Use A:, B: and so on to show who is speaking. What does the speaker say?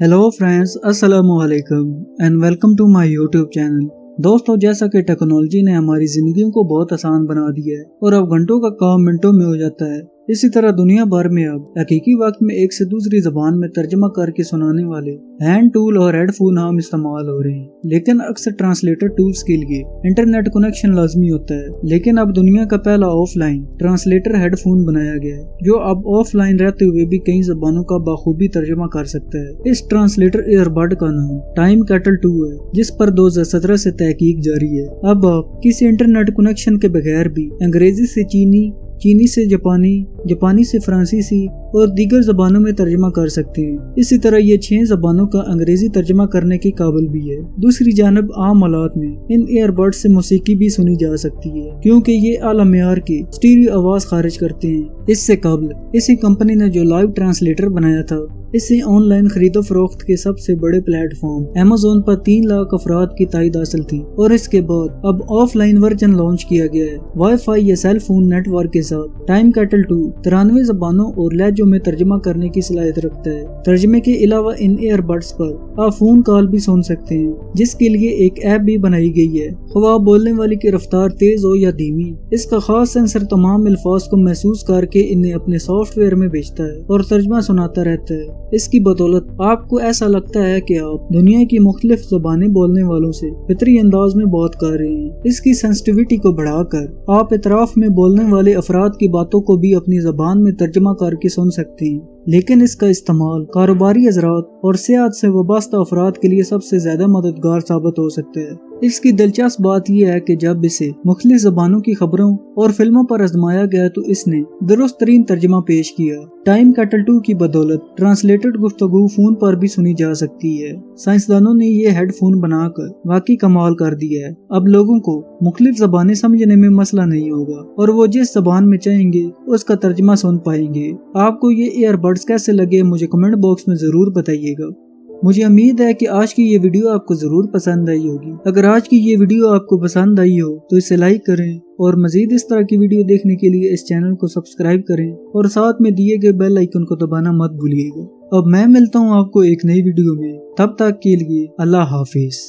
A: Hello friends, अस्सलामु अलैकुम and welcome to my YouTube channel. दोस्तों, जैसा कि टेक्नोलॉजी ने हमारी जिंदगियों को बहुत आसान बना दिया है और अब घंटों का काम मिनटों में हो जाता है, इसी तरह दुनिया भर में अब हकीकी वक्त में एक से दूसरी जबान में तर्जमा करके सुनाने वाले हैंड टूल और हेडफोन आम इस्तेमाल हो रहे हैं। लेकिन अक्सर ट्रांसलेटर टूल्स के लिए इंटरनेट कनेक्शन लाजमी होता है। लेकिन अब दुनिया का पहला ऑफलाइन ट्रांसलेटर हेडफोन बनाया गया है जो अब ऑफलाइन रहते हुए भी कई जबानों का बखूबी तर्जमा कर सकता है। इस ट्रांसलेटर ईयरबड का नाम टाइम कैटल 2 है, जिस पर 2017 से तहकीक जारी है। अब आप किसी इंटरनेट कनेक्शन के बगैर भी अंग्रेजी से चीनी, चीनी से जापानी, जापानी से फ्रांसीसी और दीगर जबानों में तर्जमा कर सकते हैं। इसी तरह ये 6 जबानों का अंग्रेजी तर्जमा करने के काबिल भी है। दूसरी जानब आम हालात में इन ईयरबड्स से मौसीकी भी सुनी जा सकती है क्योंकि ये आला मेयार की स्टीरियो आवाज खारिज करते हैं। इससे कबल इसी कंपनी ने जो लाइव ट्रांसलेटर बनाया था, इससे ऑनलाइन खरीदो फरोख्त के सबसे बड़े प्लेटफॉर्म Amazon पर 3 लाख अफराद की तायद हासिल थी और इसके बाद अब ऑफलाइन वर्जन लॉन्च किया गया है वाईफाई या सेल फोन नेटवर्क के साथ। टाइम कैटल 2 93 जबानों और लहजों में तर्जमा करने की सलाहियत रखता है। तर्जमे के अलावा इन ईयरबड्स पर आप फोन कॉल भी सुन सकते हैं, जिसके लिए एक ऐप भी बनाई गई है। ख्वाह बोलने वाली की रफ्तार तेज हो या धीमी, इसका खास सेंसर तमाम अल्फाज को महसूस करके इन्हें अपने सॉफ्टवेयर में भेजता है और तर्जमा सुनाता रहता है। इसकी बदौलत आपको ऐसा लगता है कि आप दुनिया की मुख्तलिफ ज़बानें बोलने वालों से फितरी अंदाज में बात कर रहे हैं। इसकी सेंसिटिविटी को बढ़ाकर आप इतराफ में बोलने वाले अफराद की बातों को भी अपनी ज़बान में तर्जमा करके सुन सकते हैं। लेकिन इसका इस्तेमाल कारोबारी हज़रात और सेहत से वाबस्ता अफराद के लिए सबसे ज्यादा मददगार साबित हो सकता है। इसकी दिलचस्प बात यह है कि जब इसे मुख्तलिफ ज़बानों की खबरों और फिल्मों पर आजमाया गया तो इसने दुरुस्त तरीन तर्जमा पेश किया। टाइम कैटल 2 की बदौलत ट्रांसलेटेड गुफ्तगू फोन पर भी सुनी जा सकती है। साइंसदानों ने ये हेडफोन बनाकर वाकई कमाल कर दिया है। अब लोगों को मुख्तलिफ ज़बानें समझने में मसला नहीं होगा और वो जिस ज़बान में चाहेंगे उसका तर्जमा सुन पाएंगे। आपको ये ईयरबड्स कैसे लगे मुझे कमेंट बॉक्स में जरूर बताइएगा। मुझे उम्मीद है कि आज की ये वीडियो आपको जरूर पसंद आई होगी। अगर आज की ये वीडियो आपको पसंद आई हो तो इसे लाइक करें और मजीद इस तरह की वीडियो देखने के लिए इस चैनल को सब्सक्राइब करें और साथ में दिए गए बेल आइकन को दबाना मत भूलिएगा। अब मैं मिलता हूँ आपको एक नई वीडियो में, तब तक के लिए अल्लाह हाफिज।